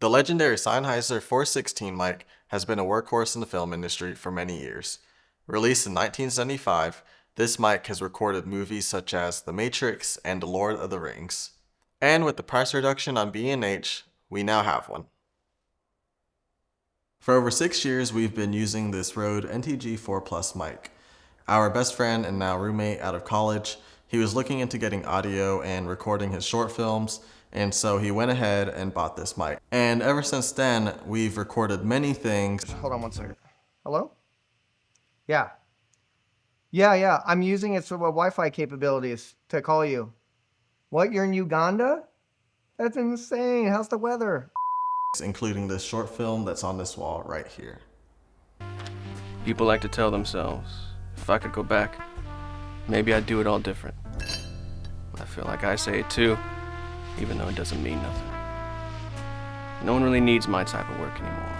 The legendary Sennheiser 416 mic has been a workhorse in the film industry for many years. Released in 1975, this mic has recorded movies such as The Matrix and The Lord of the Rings. And with the price reduction on B&H, we now have one. For over 6 years, we've been using this RØDE NTG 4 Plus mic. Our best friend and now roommate out of college, he was looking into getting audio and recording his short films, and so he went ahead and bought this mic. And ever since then, we've recorded many things. Hold on one second. Hello? Yeah. Yeah. I'm using its Wi-Fi capabilities to call you. What, you're in Uganda? That's insane. How's the weather? Including this short film that's on this wall right here. People like to tell themselves, if I could go back, maybe I'd do it all different. I feel like I say it too, even though it doesn't mean nothing. No one really needs my type of work anymore.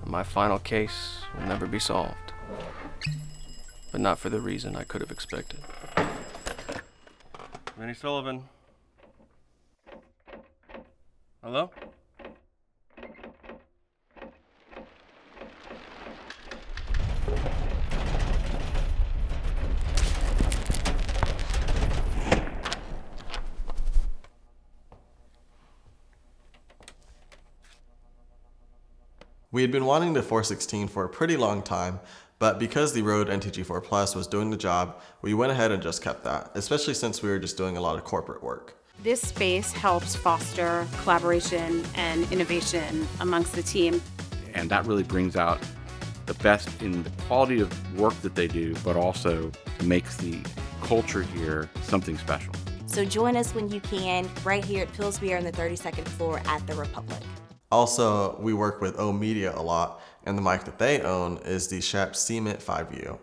And my final case will never be solved. But not for the reason I could have expected. Vinnie Sullivan. Hello? We had been wanting the 416 for a pretty long time, but because the RØDE NTG 4 Plus was doing the job, we went ahead and just kept that, especially since we were just doing a lot of corporate work. This space helps foster collaboration and innovation amongst the team. And that really brings out the best in the quality of work that they do, but also makes the culture here something special. So join us when you can, right here at Pillsbury on the 32nd floor at the Republic. Also, we work with O Media a lot, and the mic that they own is the Schoeps CMIT 5U.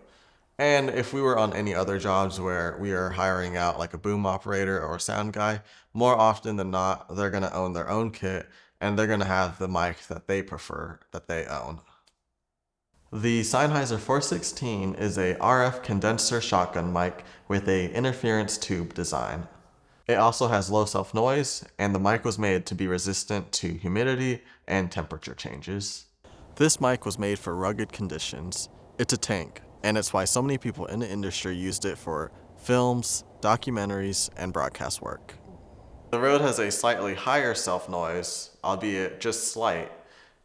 And if we were on any other jobs where we are hiring out like a boom operator or a sound guy, more often than not, they're going to own their own kit, and they're going to have the mic that they prefer, that they own. The Sennheiser 416 is a RF condenser shotgun mic with a interference tube design. It also has low self-noise, and the mic was made to be resistant to humidity and temperature changes. This mic was made for rugged conditions. It's a tank, and it's why so many people in the industry used it for films, documentaries, and broadcast work. The RØDE has a slightly higher self-noise, albeit just slight,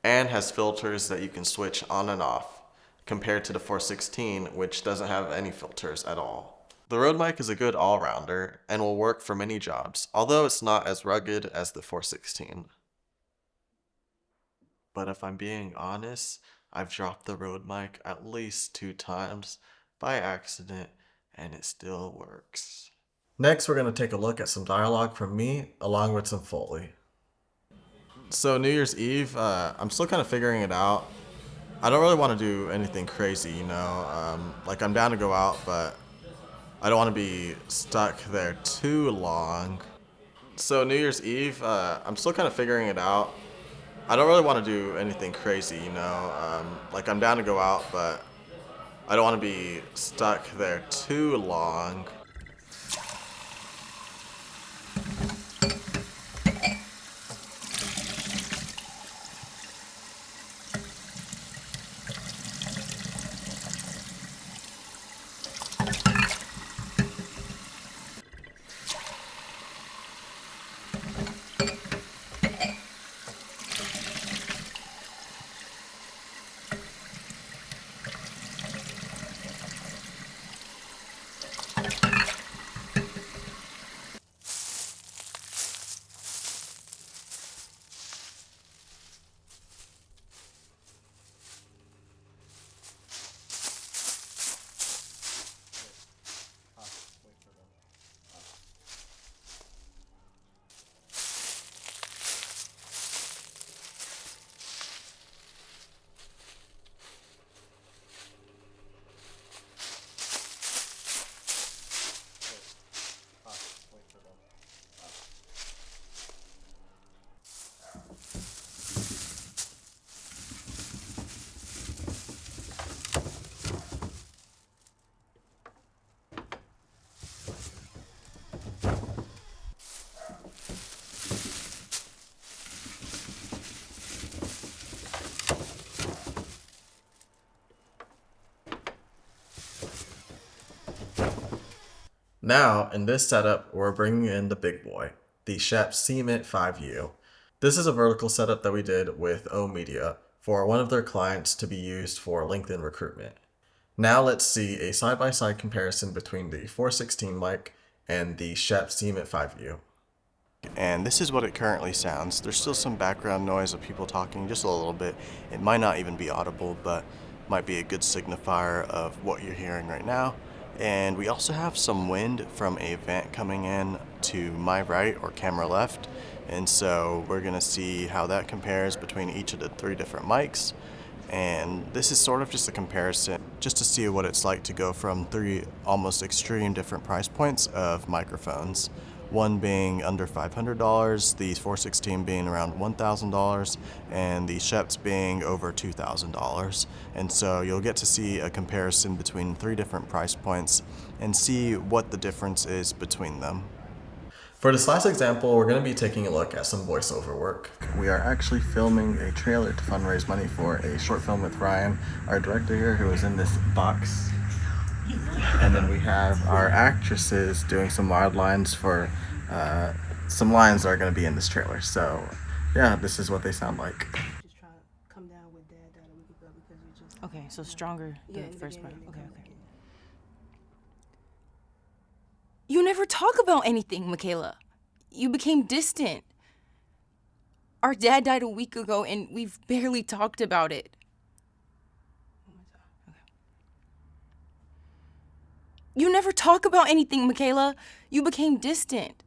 and has filters that you can switch on and off, compared to the 416, which doesn't have any filters at all. The RØDE mic is a good all-rounder and will work for many jobs, although it's not as rugged as the 416. But if I'm being honest, I've dropped the RØDE mic at least 2 times by accident, and it still works. Next, we're going to take a look at some dialogue from me, along with some foley. So New Year's Eve, I'm still kind of figuring it out. I don't really want to do anything crazy, you know, like I'm down to go out, but I don't want to be stuck there too long. So New Year's Eve, I'm still kind of figuring it out. I don't really want to do anything crazy, you know, like I'm down to go out, but I don't want to be stuck there too long. Now, in this setup, we're bringing in the big boy, the Schoeps CMIT 5U. This is a vertical setup that we did with O Media for one of their clients to be used for LinkedIn recruitment. Now let's see a side-by-side comparison between the 416 mic and the Schoeps CMIT 5U. And this is what it currently sounds. There's still some background noise of people talking, just a little bit. It might not even be audible, but might be a good signifier of what you're hearing right now. And we also have some wind from a vent coming in to my right or camera left. And so we're gonna see how that compares between each of the 3 different mics. And this is sort of just a comparison, just to see what it's like to go from 3 almost extreme different price points of microphones. One being under $500, the 416 being around $1,000, and the Schoeps being over $2,000. And so you'll get to see a comparison between 3 different price points and see what the difference is between them. For this last example, we're going to be taking a look at some voiceover work. We are actually filming a trailer to fundraise money for a short film with Ryan, our director here, who is in this box. And then we have our actresses doing some wild lines for some lines that are going to be in this trailer. So yeah, this is what they sound like. Just try to come down with Dad a week ago because you just. Okay, so stronger the in the first part. beginning, Okay, okay. okay. You never talk about anything, Michaela. You became distant. Our dad died a week ago and we've barely talked about it. You never talk about anything, Michaela. You became distant.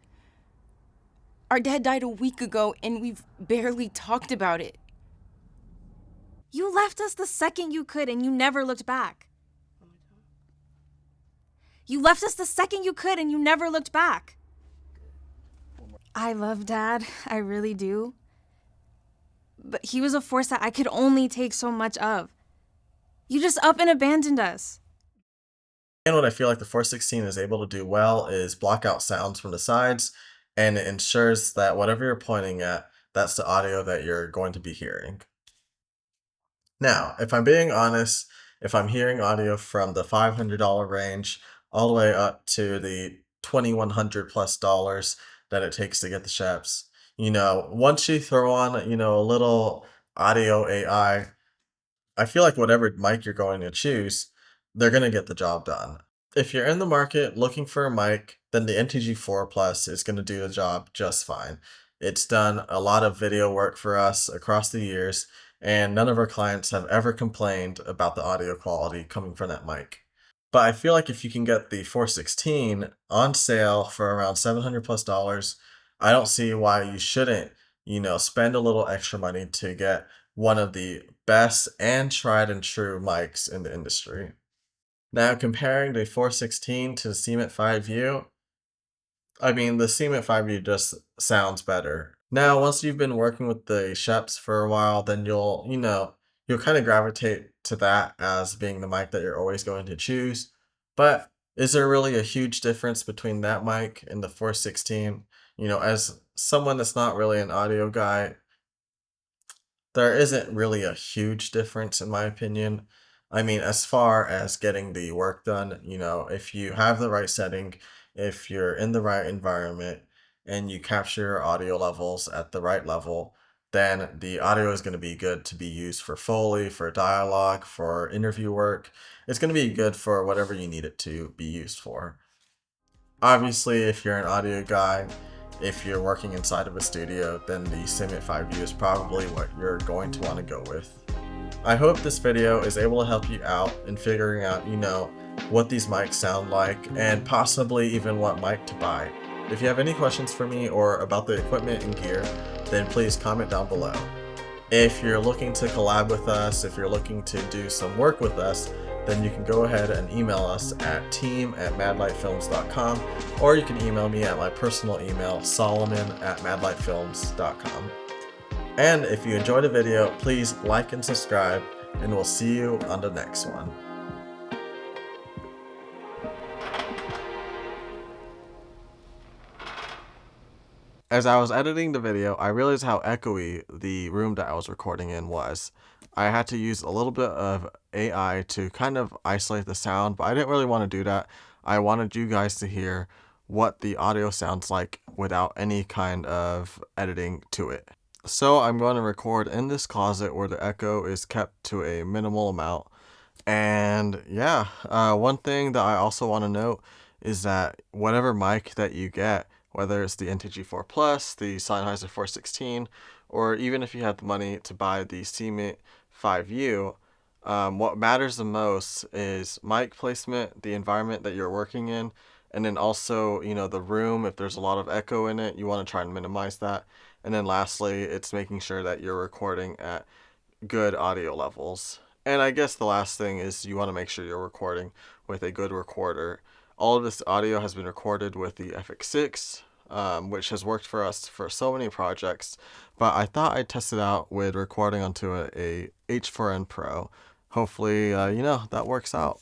Our dad died a week ago and we've barely talked about it. You left us the second you could and you never looked back. You left us the second you could and you never looked back. I love Dad, I really do. But he was a force that I could only take so much of. You just up and abandoned us. And what I feel like the 416 is able to do well is block out sounds from the sides, and it ensures that whatever you're pointing at, that's the audio that you're going to be hearing. Now, if I'm being honest, if I'm hearing audio from the $500 range all the way up to the $2,100 plus that it takes to get the Schoeps, once you throw on, a little audio AI, I feel like whatever mic you're going to choose, they're going to get the job done. If you're in the market looking for a mic, then the NTG 4 Plus is going to do the job just fine. It's done a lot of video work for us across the years, and none of our clients have ever complained about the audio quality coming from that mic. But I feel like if you can get the 416 on sale for around $700 plus, I don't see why you shouldn't, spend a little extra money to get one of the best and tried and true mics in the industry. Now, comparing the 416 to the CMIT 5U, the CMIT 5U just sounds better. Now, once you've been working with the Schoeps for a while, then you'll kind of gravitate to that as being the mic that you're always going to choose. But is there really a huge difference between that mic and the 416? As someone that's not really an audio guy, there isn't really a huge difference in my opinion. As far as getting the work done, if you have the right setting, if you're in the right environment, and you capture your audio levels at the right level, then the audio is going to be good to be used for Foley, for dialogue, for interview work. It's going to be good for whatever you need it to be used for. Obviously, if you're an audio guy, if you're working inside of a studio, then the CMIT 5U is probably what you're going to want to go with. I hope this video is able to help you out in figuring out, what these mics sound like and possibly even what mic to buy. If you have any questions for me or about the equipment and gear, then please comment down below. If you're looking to collab with us, if you're looking to do some work with us, then you can go ahead and email us at team@madlightfilms.com, or you can email me at my personal email, solomon@madlightfilms.com. And if you enjoyed the video, please like and subscribe, and we'll see you on the next one. As I was editing the video, I realized how echoey the room that I was recording in was. I had to use a little bit of AI to kind of isolate the sound, but I didn't really want to do that. I wanted you guys to hear what the audio sounds like without any kind of editing to it. So I'm going to record in this closet where the echo is kept to a minimal amount. And yeah, one thing that I also want to note is that whatever mic that you get, whether it's the NTG 4 Plus, the Sennheiser 416, or even if you have the money to buy the CMIT 5U, what matters the most is mic placement, the environment that you're working in, and then also, the room. If there's a lot of echo in it, you want to try and minimize that. And then lastly, it's making sure that you're recording at good audio levels. And I guess the last thing is you want to make sure you're recording with a good recorder. All of this audio has been recorded with the FX6, which has worked for us for so many projects. But I thought I'd test it out with recording onto a H4n Pro. Hopefully, that works out.